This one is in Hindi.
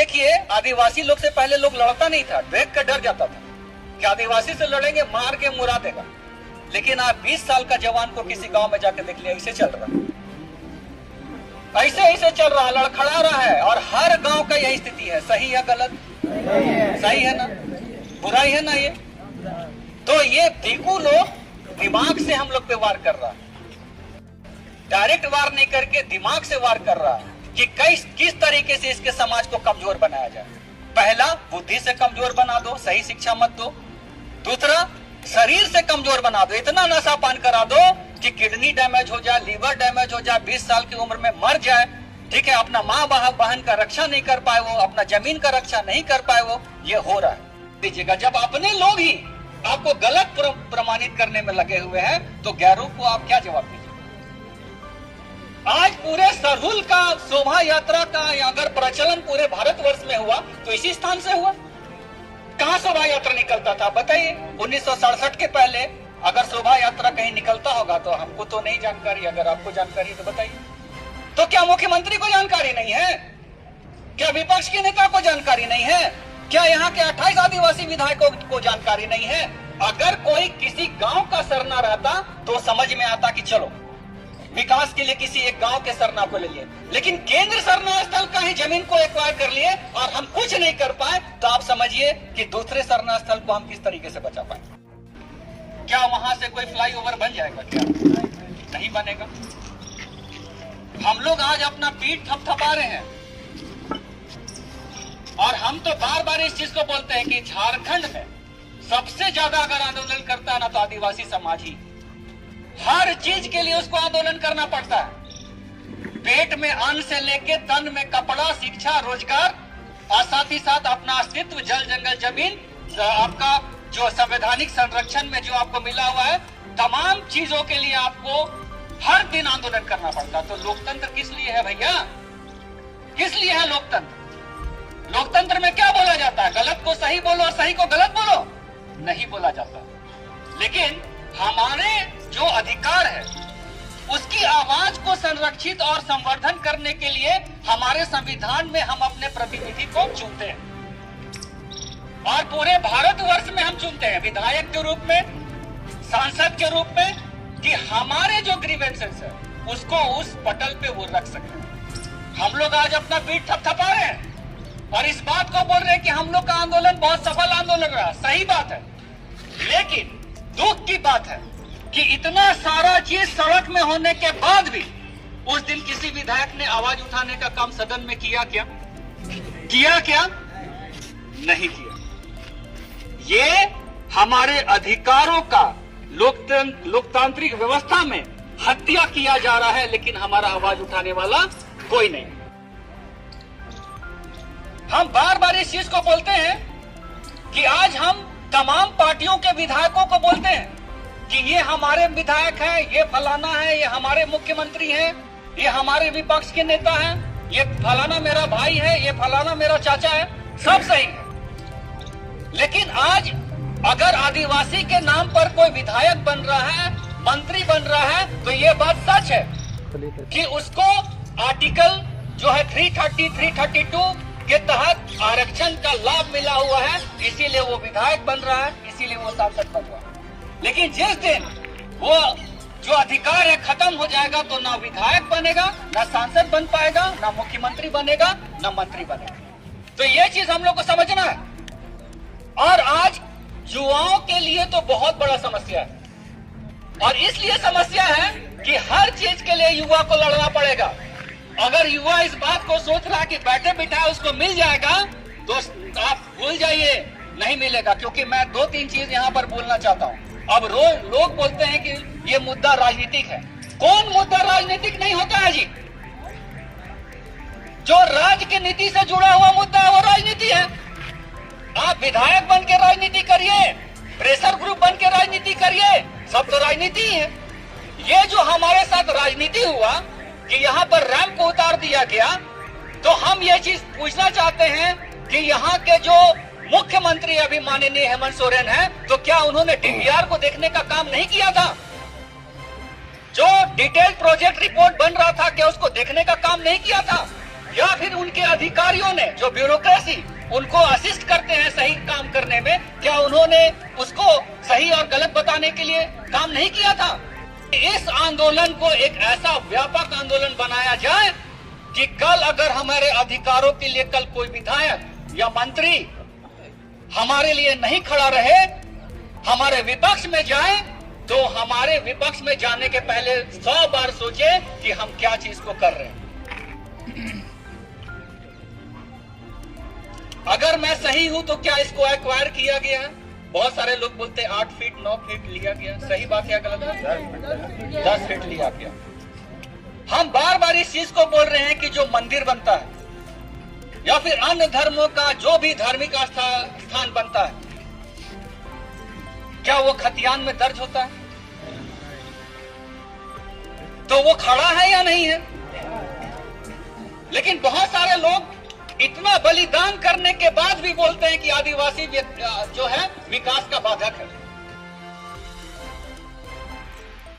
देखिए, आदिवासी लोग से पहले लोग लड़ता नहीं था, देख कर डर जाता था कि आदिवासी से लड़ेंगे, मार के मुरा देगा। लेकिन आप 20 साल का जवान को किसी गांव में जाकर देख लिया, ऐसे चल रहा, ऐसे चल रहा, लड़खड़ा रहा है। और हर गांव का यही स्थिति है। सही है गलत? सही है ना? बुराई है ना ये? तो ये देखो, लोग दिमाग से हम लोग पे वार कर रहा है, डायरेक्ट वार नहीं करके दिमाग से वार कर रहा है कि किस तरीके से इसके समाज को कमजोर बनाया जाए। पहला, बुद्धि से कमजोर बना दो, सही शिक्षा मत दो। दूसरा, शरीर से कमजोर बना दो, इतना नशा पान करा दो कि किडनी डैमेज हो जाए, लीवर डैमेज हो जाए, 20 साल की उम्र में मर जाए। ठीक है, अपना माँ बहन का रक्षा नहीं कर पाए वो, अपना जमीन का रक्षा नहीं कर पाए वो, ये हो रहा है। दीजिएगा, जब अपने लोग ही आपको गलत प्रमाणित करने में लगे हुए हैं तो गैरों को आप क्या जवाब दीजिए? आज पूरे सरहुल का शोभा यात्रा का अगर प्रचलन पूरे भारतवर्ष में हुआ तो इसी स्थान से हुआ। कहां शोभा यात्रा निकलता था बताइए? 1967 के पहले अगर शोभा यात्रा कहीं निकलता होगा तो हमको तो नहीं जानकारी, अगर आपको जानकारी तो बताइए। तो क्या मुख्यमंत्री को जानकारी नहीं है? क्या विपक्ष के नेता को जानकारी नहीं है? क्या यहाँ के 28 आदिवासी विधायकों को जानकारी नहीं है? अगर कोई किसी गांव का सरना रहता तो समझ में आता कि चलो विकास के लिए किसी एक गांव के सरना को ले लिए, लेकिन केंद्र सरना स्थल का ही जमीन को एक्वायर कर लिए और हम कुछ नहीं कर पाए, तो आप समझिए कि दूसरे सरना स्थल को हम किस तरीके से बचा पाए। क्या वहां से कोई फ्लाईओवर बन जाएगा? क्या नहीं बनेगा। हम लोग आज अपना पीठ थपथपा रहे हैं और हम तो बार बार इस चीज को बोलते हैं कि झारखंड में सबसे ज्यादा अगर आंदोलन करता है ना तो आदिवासी समाज ही। हर चीज के लिए उसको आंदोलन करना पड़ता है, पेट में अन्न से लेके तन में कपड़ा, शिक्षा, रोजगार और साथ ही साथ अपना अस्तित्व, जल जंगल जमीन, आपका जो संवैधानिक संरक्षण में जो आपको मिला हुआ है, तमाम चीजों के लिए आपको हर दिन आंदोलन करना पड़ता। तो लोकतंत्र किस लिए है भैया? किस लिए है लोकतंत्र? लोकतंत्र में क्या बोला जाता है? गलत को सही बोलो और सही को गलत बोलो? नहीं बोला जाता। लेकिन हमारे जो अधिकार है उसकी आवाज को संरक्षित और संवर्धन करने के लिए हमारे संविधान में हम अपने प्रतिनिधि को चुनते हैं और पूरे भारतवर्ष में हम चुनते हैं विधायक के रूप में, सांसद के रूप में, कि हमारे जो ग्रीवेंसेस है उसको उस पटल पे वो रख सके। हम लोग आज अपना पीठ थपथपा रहे हैं और इस बात को बोल रहे हैं कि हम लोग का आंदोलन बहुत सफल आंदोलन रहा। सही बात है, लेकिन दुख की बात है कि इतना सारा चीज सड़क में होने के बाद भी उस दिन किसी विधायक ने आवाज उठाने का काम सदन में किया क्या? किया क्या? नहीं किया। ये हमारे अधिकारों का लोकतांत्रिक व्यवस्था में हत्या किया जा रहा है, लेकिन हमारा आवाज उठाने वाला कोई नहीं। हम बार बार इस चीज को बोलते हैं कि आज हम तमाम पार्टियों के विधायकों को बोलते हैं कि ये हमारे विधायक हैं, ये फलाना है, ये हमारे मुख्यमंत्री हैं, ये हमारे विपक्ष के नेता हैं, ये फलाना मेरा भाई है, ये फलाना मेरा चाचा है। सब सही है, लेकिन आज अगर आदिवासी के नाम पर कोई विधायक बन रहा है, मंत्री बन रहा है, तो ये बात सच है कि उसको आर्टिकल जो है 330, 332 के तहत आरक्षण का लाभ मिला हुआ है, इसीलिए वो विधायक बन रहा है, इसीलिए वो सांसद बन रहा है। लेकिन जिस दिन वो जो अधिकार है खत्म हो जाएगा तो ना विधायक बनेगा, ना सांसद बन पाएगा, ना मुख्यमंत्री बनेगा, ना मंत्री बनेगा। तो ये चीज हम लोग को समझना है। और आज युवाओं के लिए तो बहुत बड़ा समस्या है, और इसलिए समस्या है कि हर चीज के लिए युवा को लड़ना पड़ेगा। अगर युवा इस बात को सोच रहा है कि बैठे बिठाए उसको मिल जाएगा, तो आप भूल जाइए, नहीं मिलेगा। क्योंकि मैं 2-3 चीज यहाँ पर बोलना चाहता हूँ। अब लोग बोलते हैं कि ये मुद्दा राजनीतिक है। कौन मुद्दा राजनीतिक नहीं होता है जी? जो राज्य की नीति से जुड़ा हुआ मुद्दा है वो राजनीति है। आप विधायक बन के राजनीति करिए, प्रेशर ग्रुप बन के राजनीति करिए, सब तो राजनीति ही है। ये जो हमारे साथ राजनीति हुआ कि यहाँ पर रैंप को उतार दिया गया, तो हम ये चीज पूछना चाहते हैं कि यहाँ के जो मुख्यमंत्री अभी माननीय हेमंत सोरेन है, तो क्या उन्होंने डीपीआर को देखने का काम नहीं किया था? जो डिटेल प्रोजेक्ट रिपोर्ट बन रहा था, क्या उसको देखने का काम नहीं किया था? या फिर उनके अधिकारियों ने, जो ब्यूरोक्रेसी उनको असिस्ट करते हैं सही काम करने में, क्या उन्होंने उसको सही और गलत बताने के लिए काम नहीं किया था? इस आंदोलन को एक ऐसा व्यापक आंदोलन बनाया जाए कि कल अगर हमारे अधिकारों के लिए कल कोई विधायक या मंत्री हमारे लिए नहीं खड़ा रहे, हमारे विपक्ष में जाए, तो हमारे विपक्ष में जाने के पहले 100 बार सोचे कि हम क्या चीज को कर रहे हैं। अगर मैं सही हूं तो क्या इसको एक्वायर किया गया है? बहुत सारे लोग बोलते हैं 8 फीट 9 फीट लिया गया। सही बात है गलत है? 10 फीट लिया गया। हम बार बार इस चीज को बोल रहे हैं कि जो मंदिर बनता है या फिर अन्य धर्मों का जो भी धार्मिक स्थान बनता है, क्या वो खतियान में दर्ज होता है? तो वो खड़ा है या नहीं है? लेकिन बहुत सारे लोग इतना बलिदान करने के बाद भी बोलते हैं कि आदिवासी जो है विकास का बाधक है।